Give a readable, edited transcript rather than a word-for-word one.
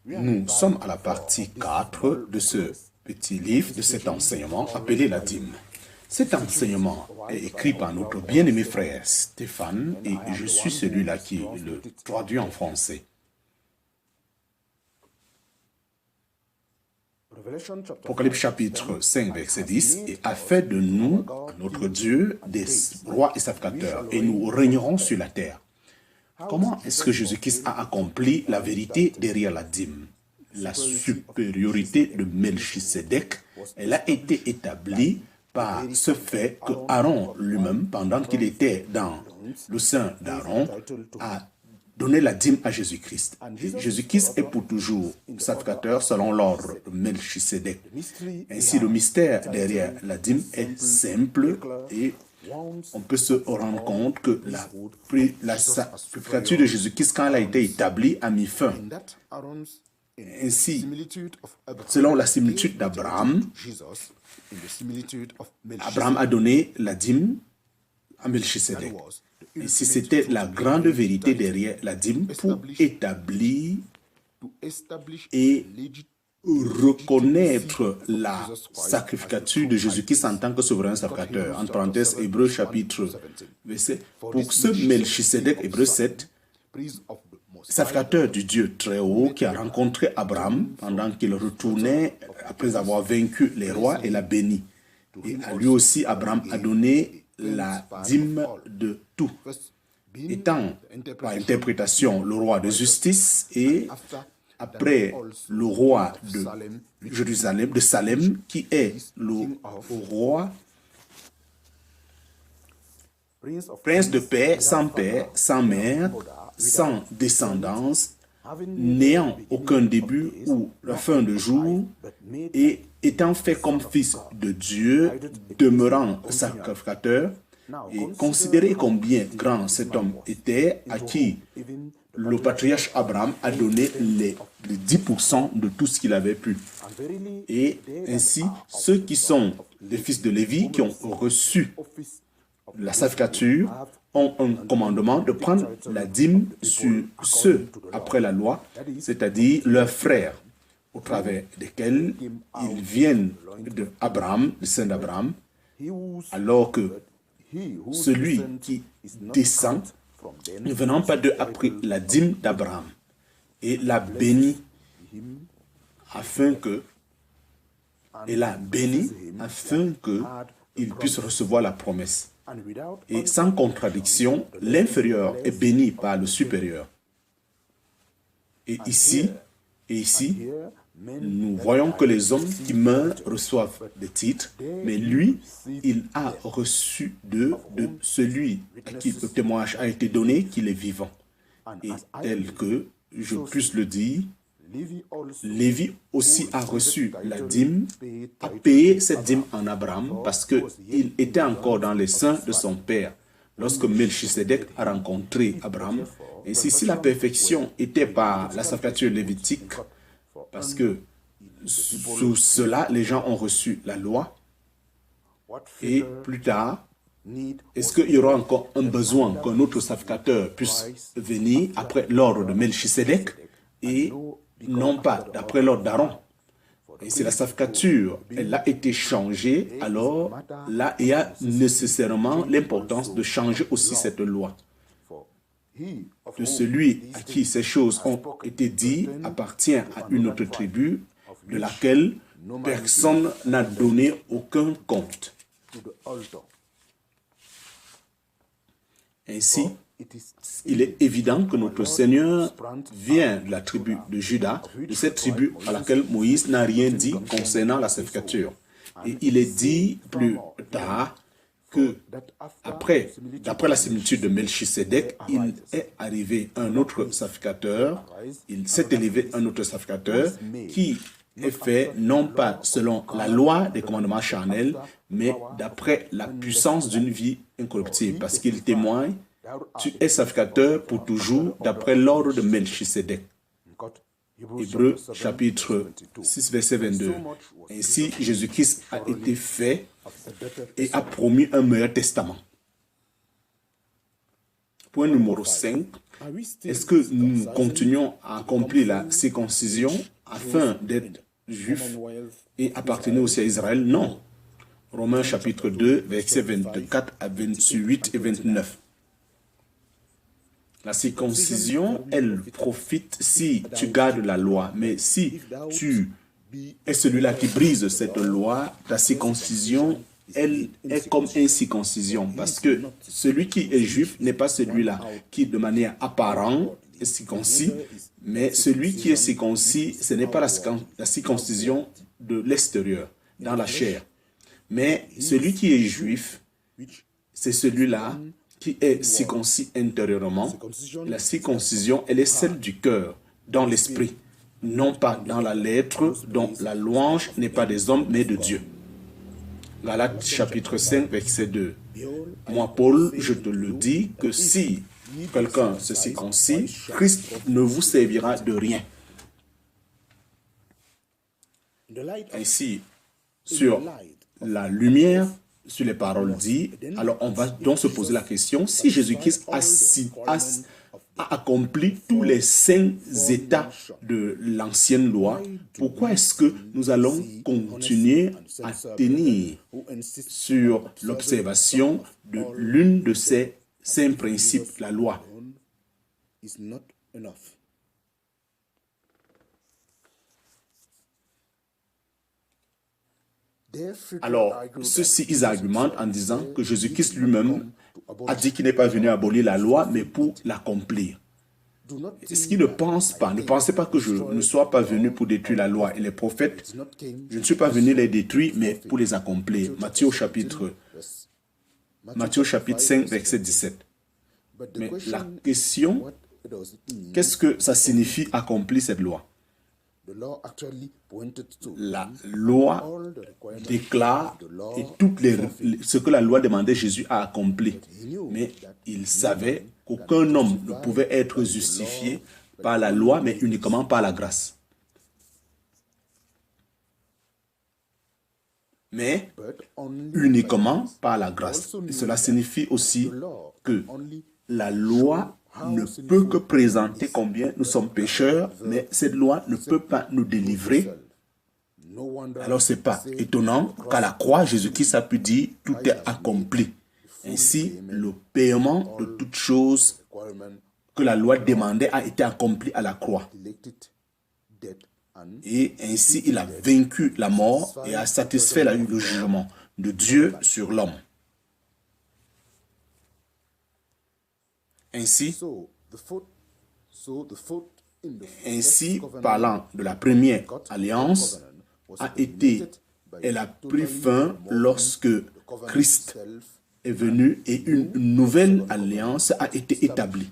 Nous sommes à la partie 4 de ce petit livre, de cet enseignement appelé la dîme. Cet enseignement est écrit par notre bien-aimé frère Stéphane et je suis celui-là qui le traduit en français. Apocalypse chapitre 5, verset 10, « Et a fait de nous, notre Dieu, des rois et sacrificateurs, et nous régnerons sur la terre. » Comment est-ce que Jésus-Christ a accompli la vérité derrière la dîme? La supériorité de Melchisédek, elle a été établie par ce fait que Aaron lui-même, pendant qu'il était dans le sein d'Aaron, a donné la dîme à Jésus-Christ. Jésus-Christ est pour toujours sacrificateur selon l'ordre de Melchisédek. Ainsi, le mystère derrière la dîme est simple et on peut se rendre compte que la sacrificature de Jésus-Christ, quand elle a été établie, a mis fin. Ainsi, selon la similitude d'Abraham, Abraham a donné la dîme à Melchisédek. Ainsi, c'était la grande vérité derrière la dîme pour établir et reconnaître la sacrificature de Jésus-Christ en tant que souverain sacrificateur. En parenthèse, Hébreux chapitre verset. Pour ce Melchisédek, Hébreux 7, sacrificateur du Dieu très haut qui a rencontré Abraham pendant qu'il retournait après avoir vaincu les rois et l'a béni. Et à lui aussi, Abraham a donné la dîme de tout, étant par interprétation le roi de justice et après le roi de Jérusalem, de Salem, qui est le roi, prince de paix, sans mère, sans descendance, n'ayant aucun début ou la fin de jour, et étant fait comme fils de Dieu, demeurant sacrificateur, et considérez combien grand cet homme était, à qui le patriarche Abraham a donné les 10% de tout ce qu'il avait pu. Et ainsi, ceux qui sont des fils de Lévi, qui ont reçu la sacrificature, ont un commandement de prendre la dîme sur ceux après la loi, c'est-à-dire leurs frères, au travers desquels ils viennent de Abraham, le sein d'Abraham, alors que celui qui descend, ne venant pas d'eux, a pris la dîme d'Abraham et l'a béni afin que il puisse recevoir la promesse. Et sans contradiction, l'inférieur est béni par le supérieur. Et ici, nous voyons que les hommes qui meurent reçoivent des titres, mais lui, il a reçu de celui à qui le témoignage a été donné qu'il est vivant. Et tel que je puisse le dire, Lévi aussi a reçu la dîme, a payé cette dîme en Abraham parce qu'il était encore dans les seins de son père lorsque Melchisédek a rencontré Abraham. Et si la perfection était par la sacrificature lévitique, parce que sous cela, les gens ont reçu la loi. Et plus tard, est-ce qu'il y aura encore un besoin qu'un autre sacrificateur puisse venir après l'ordre de Melchisédek et non pas d'après l'ordre d'Aaron? Et si la sacrificature, elle a été changée, alors là, il y a nécessairement l'importance de changer aussi cette loi. De celui à qui ces choses ont été dites appartient à une autre tribu de laquelle personne n'a donné aucun compte. Ainsi, il est évident que notre Seigneur vient de la tribu de Juda, de cette tribu à laquelle Moïse n'a rien dit concernant la sacrificature. Et il est dit plus tard que d'après la similitude de Melchisédek, il est arrivé un autre sacrificateur, il s'est élevé un autre sacrificateur qui est fait non pas selon la loi des commandements charnels, mais d'après la puissance d'une vie incorruptible, parce qu'il témoigne, tu es sacrificateur pour toujours d'après l'ordre de Melchisédek. Hébreux chapitre 6, verset 22. Ainsi, Jésus-Christ a été fait et a promis un meilleur testament. Point numéro 5. Est-ce que nous continuons à accomplir la circoncision afin d'être juifs et appartenir aussi à Israël? Non. Romains chapitre 2, versets 24 à 28 et 29. La circoncision, elle profite si tu gardes la loi. Mais si tu es celui-là qui brise cette loi, ta circoncision, elle est comme incirconcision. Parce que celui qui est juif n'est pas celui-là qui, de manière apparente, est circoncis. Mais celui qui est circoncis, ce n'est pas la circoncision de l'extérieur, dans la chair. Mais celui qui est juif, c'est celui-là qui est circoncis intérieurement. La circoncision, elle est celle du cœur, dans l'esprit, non pas dans la lettre, dont la louange n'est pas des hommes, mais de Dieu. Galates chapitre 5, verset 2. Moi, Paul, je te le dis, que si quelqu'un se circoncis, Christ ne vous servira de rien. Ainsi, sur la lumière, sur les paroles dites, alors on va donc se poser la question, si Jésus-Christ a accompli tous les 5 états de l'ancienne loi, pourquoi est-ce que nous allons continuer à tenir sur l'observation de l'une de ces 5 principes, la loi? Alors, ceux-ci, ils argumentent en disant que Jésus-Christ lui-même a dit qu'il n'est pas venu abolir la loi, mais pour l'accomplir. Est-ce qu'ils ne pensent pas, ne pensez pas que je ne sois pas venu pour détruire la loi et les prophètes? Je ne suis pas venu les détruire, mais pour les accomplir. Matthieu chapitre 5, verset 17. Mais la question, qu'est-ce que ça signifie accomplir cette loi? La loi déclare et ce que la loi demandait, Jésus a accompli. Mais il savait qu'aucun homme ne pouvait être justifié par la loi, mais uniquement par la grâce. Mais uniquement par la grâce. Et cela signifie aussi que la loi ne peut que présenter combien nous sommes pécheurs, mais cette loi ne peut pas nous délivrer. Alors ce n'est pas étonnant qu'à la croix, Jésus-Christ a pu dire « tout est accompli ». Ainsi, le paiement de toutes choses que la loi demandait a été accompli à la croix. Et ainsi, il a vaincu la mort et a satisfait le jugement de Dieu sur l'homme. Ainsi, parlant de la première alliance, elle a pris fin lorsque Christ est venu et une nouvelle alliance a été établie.